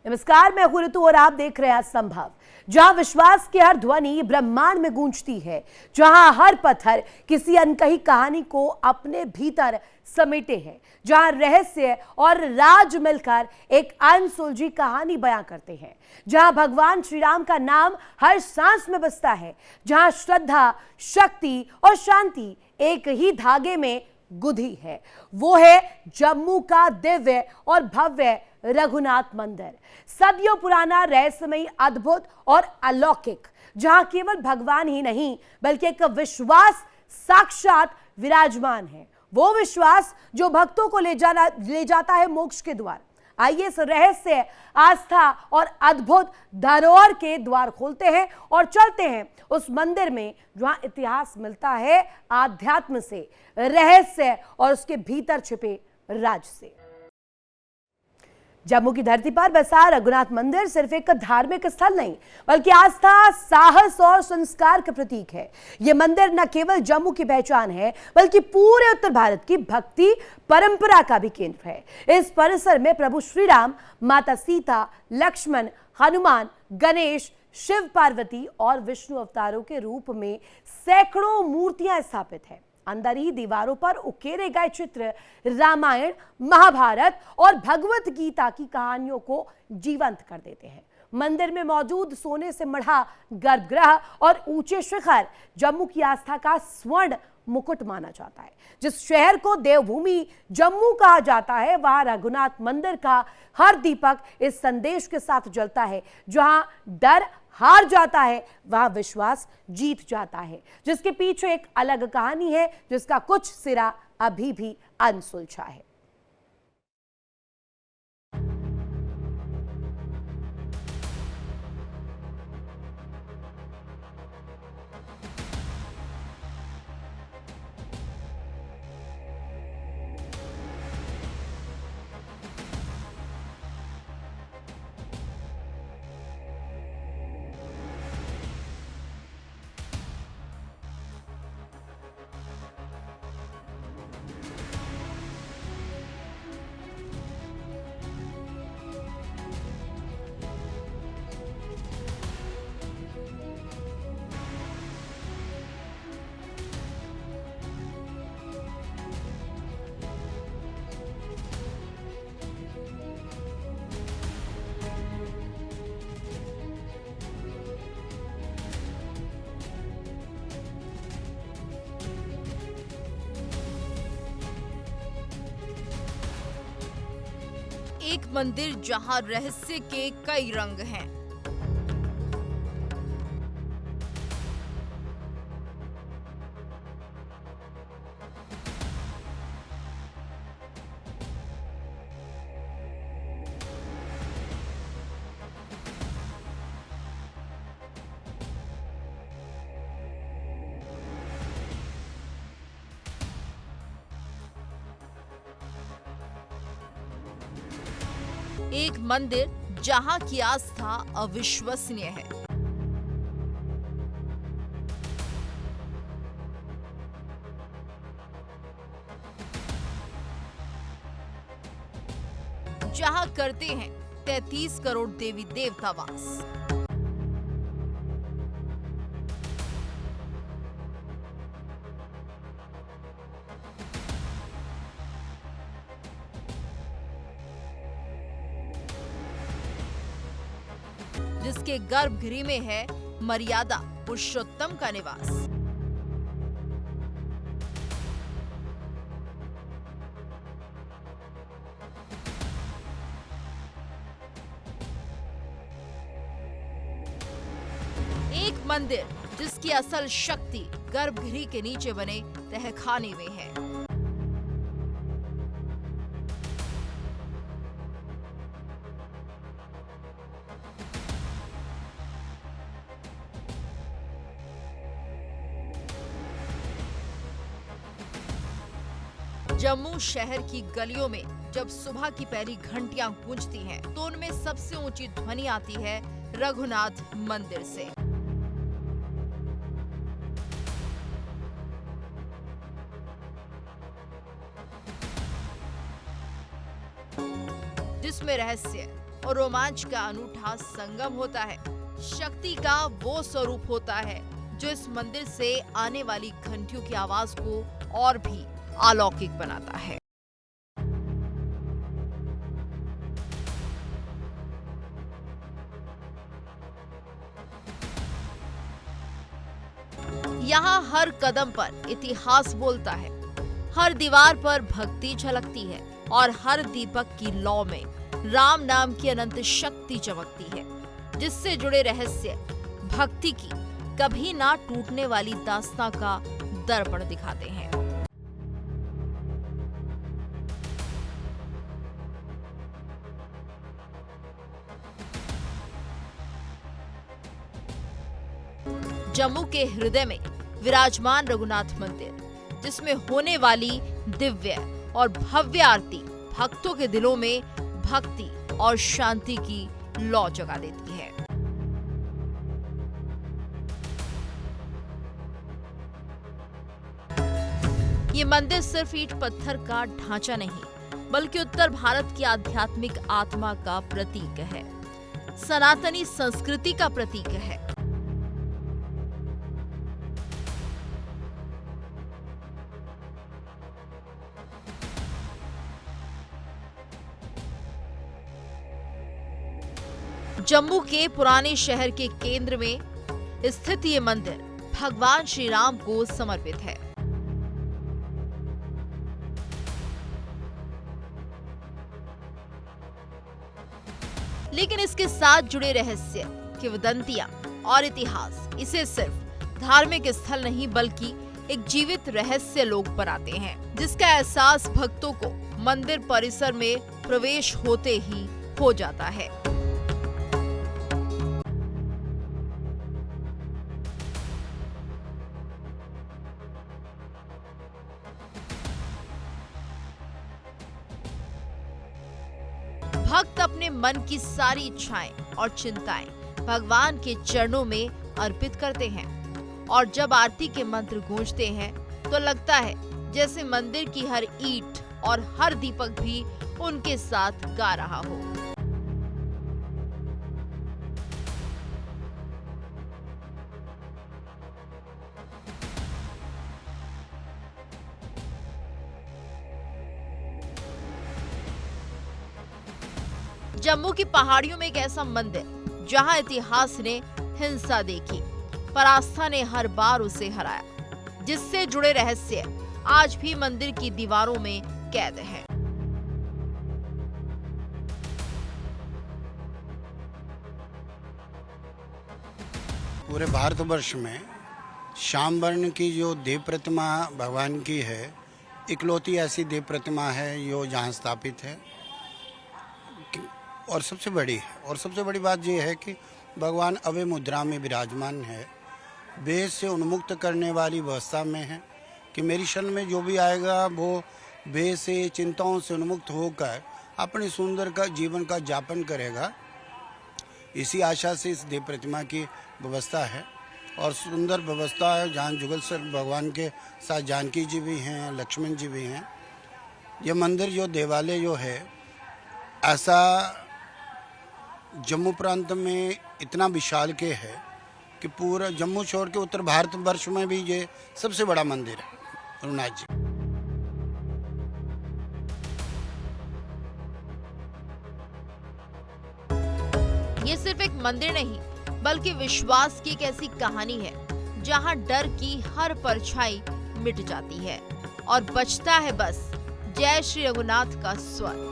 नमस्कार, मैं हूं ऋतु और आप देख रहे हैं संभव, जहां विश्वास की हर ध्वनि ब्रह्मांड में गूंजती है, जहां हर पत्थर किसी अनकही कहानी को अपने भीतर समेटे है, जहां रहस्य और राज मिलकर एक अनसुलझी कहानी बयां करते हैं, जहां भगवान श्री राम का नाम हर सांस में बसता है, जहां श्रद्धा, शक्ति और शांति एक ही धागे में गुंथी है। वो है जम्मू का दिव्य और भव्य रघुनाथ मंदिर, सदियों पुराना, रहस्यमयी, अद्भुत और अलौकिक, जहां केवल भगवान ही नहीं बल्कि एक विश्वास साक्षात विराजमान है। वो विश्वास जो भक्तों को ले जाता है मोक्ष के द्वार। आइए इस रहस्य, आस्था और अद्भुत धरोहर के द्वार खोलते हैं और चलते हैं उस मंदिर में जहां इतिहास मिलता है आध्यात्म से, रहस्य और उसके भीतर छिपे राज से। जम्मू की धरती पर बसा रघुनाथ मंदिर सिर्फ एक धार्मिक स्थल नहीं बल्कि आस्था, साहस और संस्कार का प्रतीक है। यह मंदिर न केवल जम्मू की पहचान है बल्कि पूरे उत्तर भारत की भक्ति परंपरा का भी केंद्र है। इस परिसर में प्रभु श्री राम, माता सीता, लक्ष्मण, हनुमान, गणेश, शिव पार्वती और विष्णु अवतारों के रूप में सैकड़ों मूर्तियां स्थापित हैं। अंदर ही दीवारों पर उकेरे गए चित्र रामायण, महाभारत और भगवत गीता की कहानियों को जीवंत कर देते हैं। मंदिर में मौजूद सोने से मढ़ा गर्भगृह और ऊंचे शिखर जम्मू की आस्था का स्वर्ण मुकुट माना जाता है। जिस शहर को देवभूमि जम्मू कहा जाता है, वहां रघुनाथ मंदिर का हर दीपक इस संदेश के साथ जलता है, जहां डर हार जाता है वह विश्वास जीत जाता है। जिसके पीछे एक अलग कहानी है, जिसका कुछ सिरा अभी भी अनसुलझा है। एक मंदिर जहां रहस्य के कई रंग हैं। एक मंदिर जहां की आस्था अविश्वसनीय है। जहां करते हैं 33 करोड़ देवी देवता वास। जिसके गर्भगृह में है मर्यादा पुरुषोत्तम का निवास। एक मंदिर जिसकी असल शक्ति गर्भगृह के नीचे बने तहखाने में है। जम्मू शहर की गलियों में जब सुबह की पहली घंटियां गूंजती हैं, तो उनमें सबसे ऊंची ध्वनि आती है रघुनाथ मंदिर से। जिसमें रहस्य, और रोमांच का अनूठा संगम होता है। शक्ति का वो स्वरूप होता है जो इस मंदिर से आने वाली घंटियों की आवाज को और भी अलौकिक बनाता है। यहाँ हर कदम पर इतिहास बोलता है, हर दीवार पर भक्ति झलकती है और हर दीपक की लौ में राम नाम की अनंत शक्ति चमकती है, जिससे जुड़े रहस्य भक्ति की कभी ना टूटने वाली दास्तां का दर्पण दिखाते हैं। जम्मू के हृदय में विराजमान रघुनाथ मंदिर, जिसमें होने वाली दिव्य और भव्य आरती भक्तों के दिलों में भक्ति और शांति की लौ जगा देती है। ये मंदिर सिर्फ ईंट पत्थर का ढांचा नहीं, बल्कि उत्तर भारत की आध्यात्मिक आत्मा का प्रतीक है, सनातनी संस्कृति का प्रतीक है। जम्मू के पुराने शहर के केंद्र में स्थित ये मंदिर भगवान श्री राम को समर्पित है। लेकिन इसके साथ जुड़े रहस्य, किंवदंतियां और इतिहास इसे सिर्फ धार्मिक स्थल नहीं बल्कि एक जीवित रहस्य लोक बनाते हैं, जिसका एहसास भक्तों को मंदिर परिसर में प्रवेश होते ही हो जाता है। भक्त अपने मन की सारी इच्छाएं और चिंताएं भगवान के चरणों में अर्पित करते हैं और जब आरती के मंत्र गूंजते हैं तो लगता है जैसे मंदिर की हर ईंट और हर दीपक भी उनके साथ गा रहा हो। जम्मू की पहाड़ियों में एक ऐसा मंदिर जहां इतिहास ने हिंसा देखी पर आस्था ने हर बार उसे हराया, जिससे जुड़े रहस्य आज भी मंदिर की दीवारों में कैद हैं। पूरे भारतवर्ष में श्याम वर्ण की जो देव प्रतिमा भगवान की है, इकलौती ऐसी देव प्रतिमा है जो जहाँ स्थापित है और सबसे बड़ी है। और सबसे बड़ी बात यह है कि भगवान अभय मुद्रा में विराजमान है, वेद से उन्मुक्त करने वाली व्यवस्था में है कि मेरी शरण में जो भी आएगा वो वेद से चिंताओं से उन्मुक्त होकर अपने सुंदर का जीवन का यापन करेगा। इसी आशा से इस देव प्रतिमा की व्यवस्था है और सुंदर व्यवस्था है, जहाँ जुगलसर भगवान के साथ जानकी जी भी हैं, लक्ष्मण जी भी हैं। ये मंदिर जो देवालय जो है ऐसा जम्मू प्रांत में इतना विशाल के है कि पूरा जम्मू छोड़ के उत्तर भारतवर्ष में भी ये सबसे बड़ा मंदिर है रघुनाथ जी। ये सिर्फ एक मंदिर नहीं बल्कि विश्वास की एक ऐसी कहानी है जहां डर की हर परछाई मिट जाती है और बचता है बस जय श्री रघुनाथ का स्वर।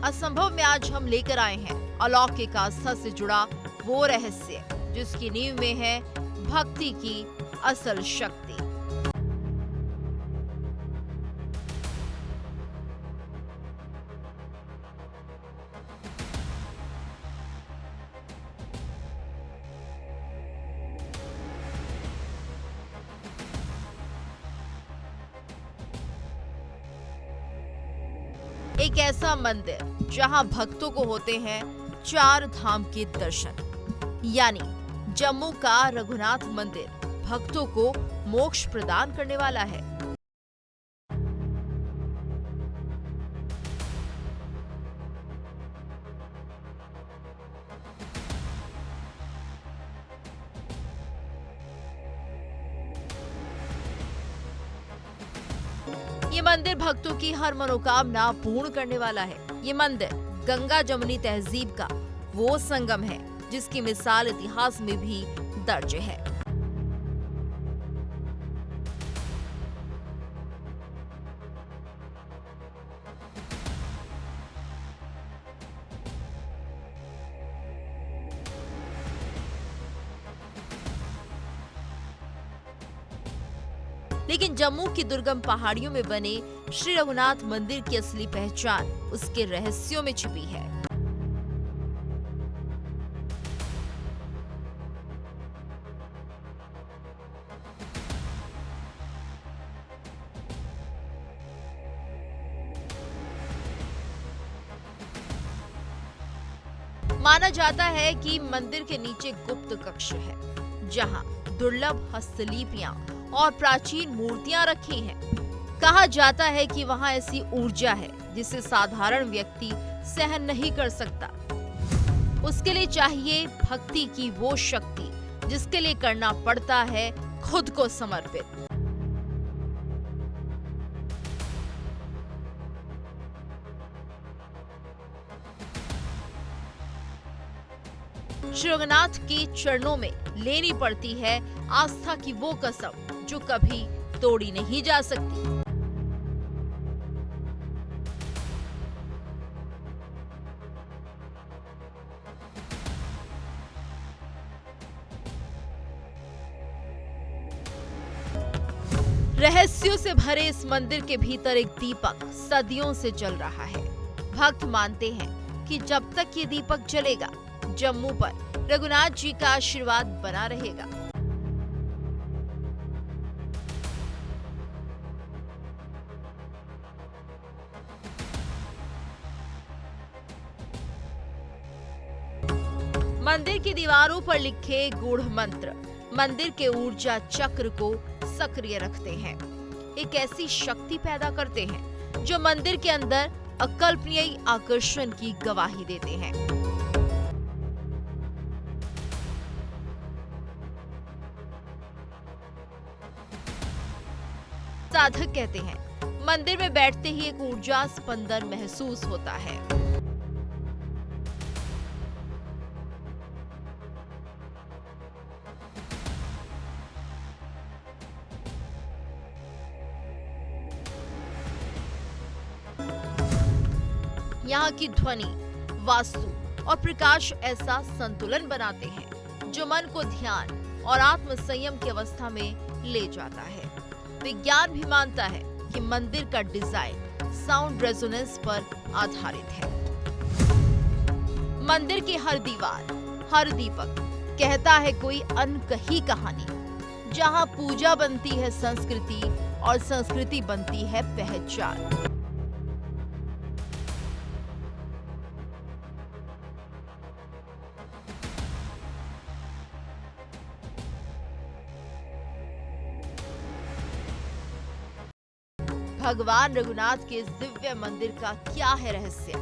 असंभव में आज हम लेकर आए हैं अलौकिक आस्था से जुड़ा वो रहस्य जिसकी नींव में है भक्ति की असल शक्ति। एक ऐसा मंदिर जहां भक्तों को होते हैं 4 धाम के दर्शन, यानी जम्मू का रघुनाथ मंदिर भक्तों को मोक्ष प्रदान करने वाला है। ये मंदिर भक्तों की हर मनोकामना पूर्ण करने वाला है। ये मंदिर गंगा जमुनी तहजीब का वो संगम है जिसकी मिसाल इतिहास में भी दर्ज है। लेकिन जम्मू की दुर्गम पहाड़ियों में बने श्री रघुनाथ मंदिर की असली पहचान उसके रहस्यों में छिपी है। माना जाता है कि मंदिर के नीचे गुप्त कक्ष है जहां दुर्लभ हस्तलिपियां और प्राचीन मूर्तियां रखी हैं। कहा जाता है कि वहां ऐसी ऊर्जा है जिसे साधारण व्यक्ति सहन नहीं कर सकता। उसके लिए चाहिए भक्ति की वो शक्ति जिसके लिए करना पड़ता है खुद को समर्पित। श्री रघुनाथ के चरणों में लेनी पड़ती है आस्था की वो कसम जो कभी तोड़ी नहीं जा सकती। रहस्यों से भरे इस मंदिर के भीतर एक दीपक सदियों से जल रहा है। भक्त मानते हैं कि जब तक ये दीपक जलेगा जम्मू पर रघुनाथ जी का आशीर्वाद बना रहेगा। मंदिर की दीवारों पर लिखे गूढ़ मंत्र मंदिर के ऊर्जा चक्र को सक्रिय रखते हैं, एक ऐसी शक्ति पैदा करते हैं जो मंदिर के अंदर अकल्पनीय आकर्षण की गवाही देते हैं। साधक कहते हैं मंदिर में बैठते ही एक ऊर्जा स्पंदन महसूस होता है। यहाँ की ध्वनि, वास्तु और प्रकाश ऐसा संतुलन बनाते हैं जो मन को ध्यान और आत्म संयम की अवस्था में ले जाता है। विज्ञान भी मानता है कि मंदिर का डिजाइन साउंड रेजोनेंस पर आधारित है। मंदिर की हर दीवार, हर दीपक कहता है कोई अनकही कहानी। जहां पूजा बनती है संस्कृति और संस्कृति बनती है पहचान। भगवान रघुनाथ के इस दिव्य मंदिर का क्या है रहस्य?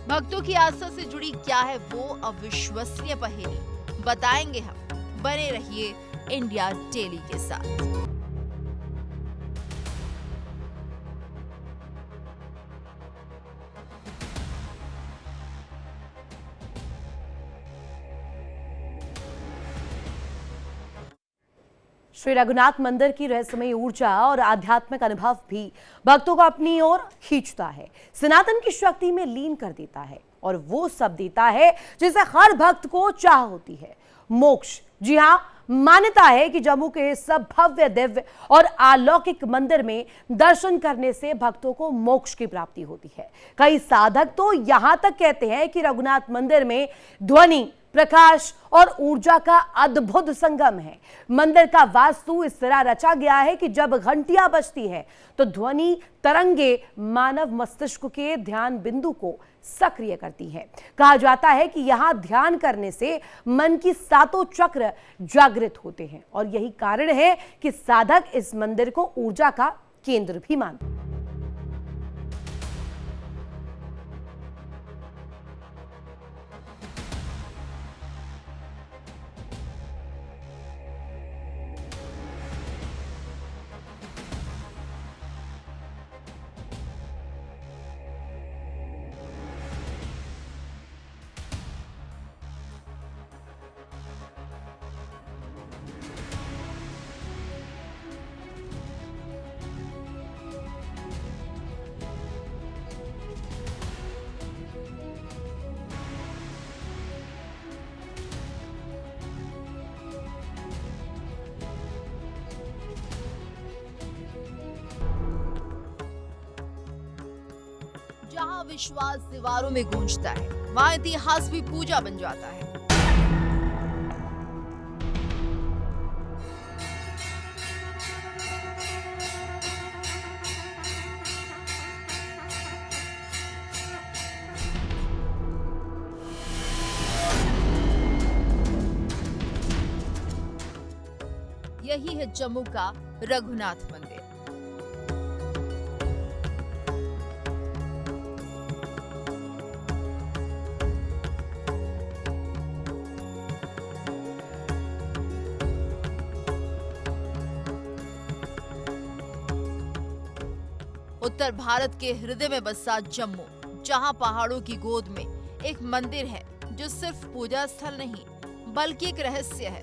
भक्तों की आस्था से जुड़ी क्या है वो अविश्वसनीय पहेली? बताएंगे हम। बने रहिए इंडिया डेली के साथ। श्री रघुनाथ मंदिर की रहस्यमयी ऊर्जा और आध्यात्मिक अनुभव भी भक्तों को अपनी ओर खींचता है, सनातन की शक्ति में लीन कर देता है और वो सब देता है जिसे हर भक्त को चाह होती है, मोक्ष। जी हाँ, मान्यता है कि जम्मू के सब भव्य दिव्य और अलौकिक मंदिर में दर्शन करने से भक्तों को मोक्ष की प्राप्ति होती है। कई साधक तो यहां तक कहते हैं कि रघुनाथ मंदिर में ध्वनि, प्रकाश और ऊर्जा का अद्भुत संगम है। मंदिर का वास्तु इस तरह रचा गया है कि जब घंटियां बजती है तो ध्वनि तरंगे मानव मस्तिष्क के ध्यान बिंदु को सक्रिय करती है। कहा जाता है कि यहां ध्यान करने से मन की सातों चक्र जागृत होते हैं और यही कारण है कि साधक इस मंदिर को ऊर्जा का केंद्र भी मानते हैं। जहां विश्वास दीवारों में गूंजता है, वहां इतिहास भी पूजा बन जाता है। यही है जम्मू का रघुनाथ मंदिर। उत्तर भारत के हृदय में बसा जम्मू, जहां पहाड़ों की गोद में एक मंदिर है जो सिर्फ पूजा स्थल नहीं बल्कि एक रहस्य है।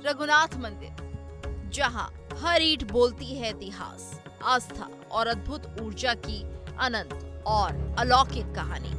रघुनाथ मंदिर, जहां हर ईंट बोलती है इतिहास, आस्था और अद्भुत ऊर्जा की अनंत और अलौकिक कहानी।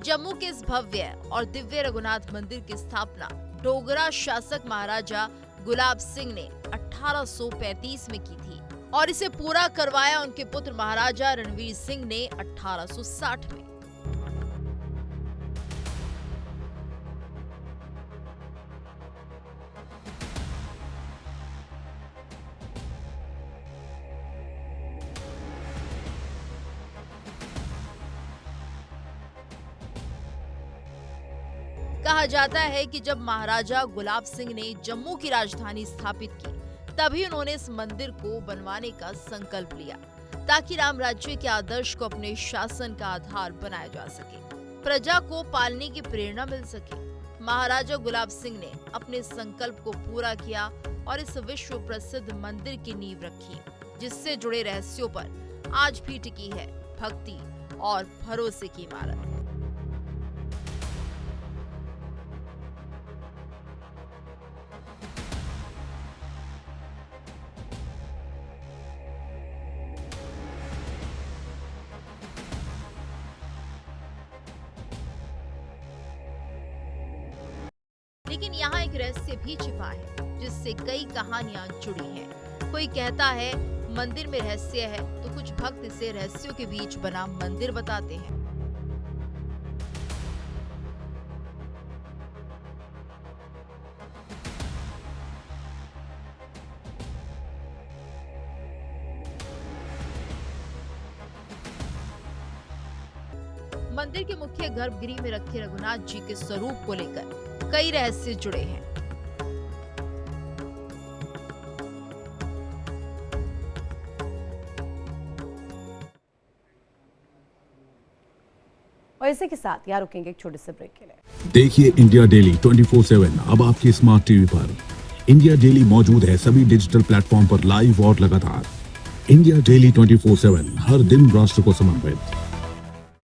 जम्मू के इस भव्य और दिव्य रघुनाथ मंदिर की स्थापना डोगरा शासक महाराजा गुलाब सिंह ने 1835 में की थी और इसे पूरा करवाया उनके पुत्र महाराजा रणवीर सिंह ने 1860 में। कहा जाता है कि जब महाराजा गुलाब सिंह ने जम्मू की राजधानी स्थापित की, तभी उन्होंने इस मंदिर को बनवाने का संकल्प लिया ताकि राम राज्य के आदर्श को अपने शासन का आधार बनाया जा सके, प्रजा को पालने की प्रेरणा मिल सके। महाराजा गुलाब सिंह ने अपने संकल्प को पूरा किया और इस विश्व प्रसिद्ध मंदिर की नींव रखी, जिससे जुड़े रहस्यों पर आज भी टिकी है भक्ति और भरोसे की इमारत। लेकिन यहाँ एक रहस्य भी छिपा है, जिससे कई कहानियां जुड़ी हैं। कोई कहता है मंदिर में रहस्य है, तो कुछ भक्त इसे रहस्यों के बीच बना मंदिर बताते हैं। मंदिर के मुख्य गर्भगृह में रखे रघुनाथ जी के स्वरूप को लेकर कई रहस्य जुड़े हैं। और इसी के साथ यहाँ रुकेंगे एक छोटे से ब्रेक के लिए। देखिए इंडिया डेली 24/7 अब आपकी स्मार्ट टीवी पर। इंडिया डेली मौजूद है सभी डिजिटल प्लेटफॉर्म पर लाइव और लगातार। इंडिया डेली 24/7 हर दिन राष्ट्र को समर्पित।